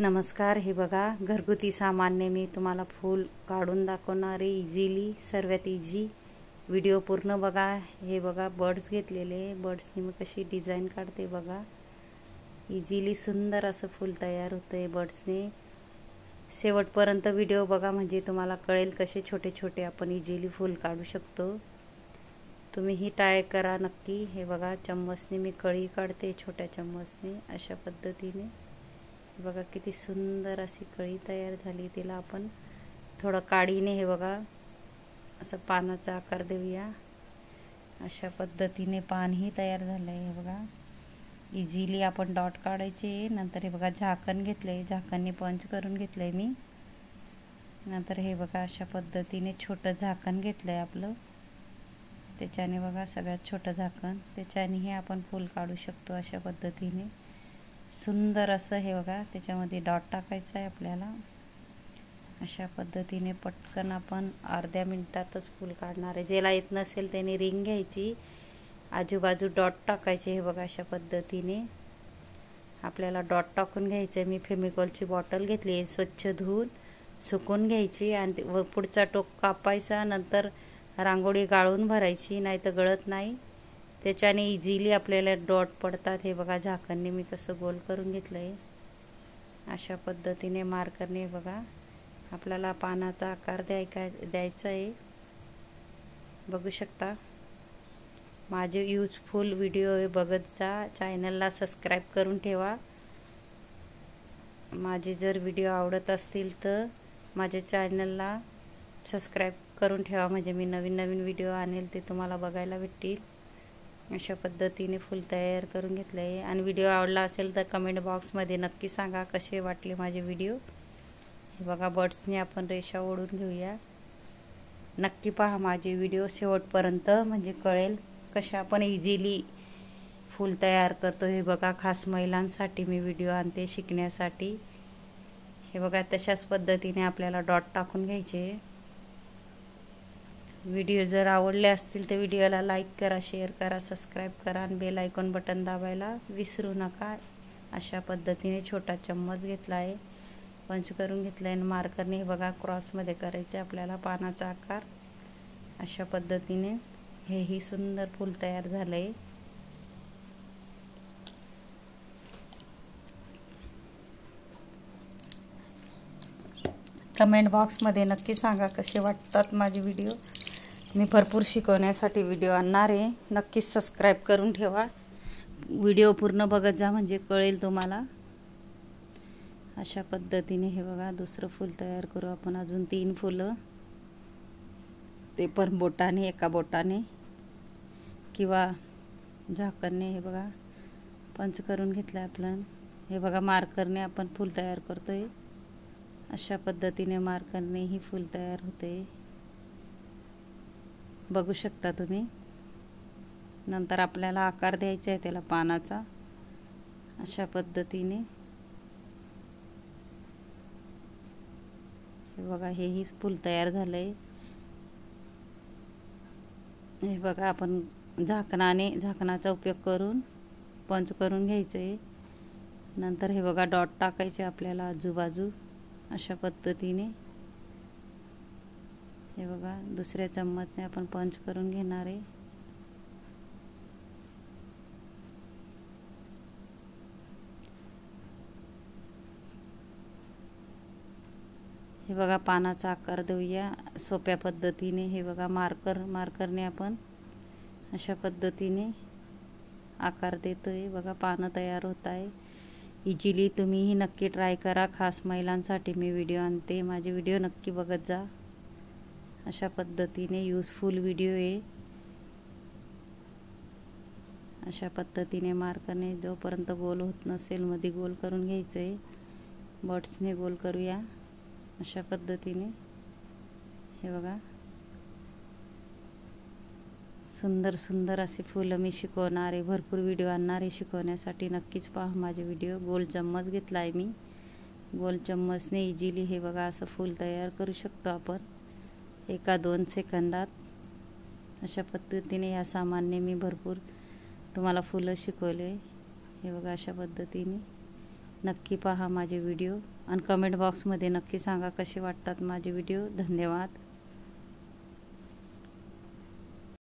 नमस्कार. हे बघा, घरगुती सामान्य मी तुम्हाला फूल काढून दाखवणारे इझिली, सर्वात इझी. व्हिडिओ पूर्ण बघा. हे बघा, बर्ड्स घेतलेले. बर्ड्सनी मी कशी डिझाईन काढते बघा. इझिली सुंदर असं फूल तयार होतंय बर्ड्सने. शेवटपर्यंत व्हिडिओ बघा, म्हणजे तुम्हाला कळेल कसे छोटे छोटे आपण इझिली फूल काढू शकतो. तुम्हीही ट्राय करा नक्की. हे बघा, चम्मचने मी कळी काढते, छोट्या चम्मचने अशा पद्धतीने. बघा किती सुंदर अशी कळी तयार झाली. तिला आपण थोडं काडीने हे बघा असं पानाचा आकार देऊया. अशा पद्धतीने पानही तयार झालंय. हे बघा, इझिली आपण डॉट काढायचे. नंतर हे बघा, झाकण घेतलंय, झाकणने पंच करून घेतलंय मी. नंतर हे बघा, अशा पद्धतीने छोटं झाकण घेतलंय आपलं. त्याच्याने बघा, सगळ्यात छोटं झाकण, त्याच्यानेही आपण फूल काढू शकतो अशा पद्धतीने. सुंदर असं हे बघा, त्याच्यामध्ये डॉट टाकायचा आहे आपल्याला. अशा पद्धतीने पटकन आपण अर्ध्या मिनिटातच फूल काढणार आहे. ज्याला येत नसेल त्याने रिंग घ्यायची, आजूबाजू डॉट टाकायचे. हे बघा, अशा पद्धतीने आपल्याला डॉट टाकून घ्यायचं. मी फेमिकॉलची बॉटल घेतली आहे, स्वच्छ धुवून सुकून घ्यायची आणि पुढचा टोक कापायचा. नंतर रांगोळी गाळून भरायची, नाही तर गळत नाही. त्याच्याने इझिली आपल्याला डॉट पडतात. हे बघा, झाकणने मी कसं गोल करून घेतलं आहे. अशा पद्धतीने मार्करने बघा आपल्याला पानाचा आकार द्यायचा आहे. बघू शकता. माझे यूजफुल व्हिडिओ बघत जा. चॅनलला सबस्क्राईब करून ठेवा. माझे जर व्हिडिओ आवडत असतील तर माझ्या चॅनलला सबस्क्राईब करून ठेवा, म्हणजे मी नवीन नवीन व्हिडिओ आणेल ते तुम्हाला बघायला भेटतील. अशा पद्धतीने फूल तयार करून घेतलं आहे. आणि व्हिडिओ आवडला असेल तर कमेंट बॉक्समध्ये नक्की सांगा कसे वाटले माझे व्हिडिओ. हे बघा, बर्ड्सने आपण रेषा ओढून घेऊया. नक्की पहा माझे व्हिडिओ शेवटपर्यंत, म्हणजे कळेल कशा आपण इझिली फूल तयार करतो. हे बघा, खास महिलांसाठी मी व्हिडिओ आणते शिकण्यासाठी. हे बघा, तशाच पद्धतीने आपल्याला डॉट टाकून घ्यायचे. व्हिडिओ जर आवडले असतील तर व्हिडिओला लाईक करा, शेअर करा, सबस्क्राईब करा आणि बेल आयकॉन बटन दाबायला विसरू नका. अशा पद्धतीने छोटा चम्मच घेतला आहे, पंच करून घेतला आहे आणि मार्करने हे बघा क्रॉसमध्ये करायचं आहे आपल्याला पानाचा आकार. अशा पद्धतीने हेही सुंदर फूल तयार झालं आहे. कमेंट बॉक्समध्ये नक्की सांगा कसे वाटतात माझे व्हिडिओ. मी भरपूर शिकवण्यासाठी व्हिडिओ आणणार आहे. नक्कीच सबस्क्राईब करून ठेवा. व्हिडिओ पूर्ण बघत जा, म्हणजे कळेल तुम्हाला. अशा पद्धतीने हे बघा, दुसरं फूल तयार करू आपण. अजून 3 फुलं, ते पण बोटाने, एका बोटाने किंवा झाकणने हे बघा पंच करून घेतलं आपण. हे बघा, मार्करने आपण फूल तयार करतोय. अशा पद्धतीने मार्करने ही फूल तयार होते. बघू शकता तुम्ही. नंतर आपल्याला आकार द्यायचा आहे त्याला पानाचा. अशा पद्धतीने हे बघा, हेही फूल तयार झालंय. हे बघा, आपण झाकणाचा उपयोग करून पंच करून घ्यायचं आहे. नंतर हे बघा, डॉट टाकायचे आपल्याला आजूबाजू. अशा पद्धतीने हे बघा, दुसऱ्या चम्मचने आपण पंच करून घेणार आहे. हे बघा, पानाचा आकार देऊया सोप्या पद्धतीने. हे बघा, मार्करने आपण अशा पद्धतीने आकार देतोय. बघा, पानं तयार होत आहे. इझिली तुम्हीही नक्की ट्राय करा. खास महिलांसाठी मी व्हिडिओ आणते. माझे व्हिडिओ नक्की बघत जा. अशा पद्धतीने यूजफुल व्हिडिओ आहे. अशा पद्धतीने मार्करने जोपर्यंत गोल होत नसेल मध्ये गोल करून घ्यायचं आहे. बर्ड्सने गोल करूया अशा पद्धतीने. हे बघा, सुंदर सुंदर असे फुलं मी शिकवणार आहे. भरपूर व्हिडिओ आणणार आहे शिकवण्यासाठी. नक्कीच पहा माझे व्हिडिओ. गोल चम्मच घेतला आहे मी. गोल चम्मचने इझिली हे बघा असं फूल तयार करू शकतो आपण 1-2 सेकंदात. अशा पद्धतीने या सामान्य मी भरपूर तुम्हाला फुलं शिकवले. हे बघा, अशा पद्धतीने नक्की पहा माझे व्हिडिओ आणि कमेंट बॉक्समध्ये नक्की सांगा कसे वाटतात माझे व्हिडिओ. धन्यवाद.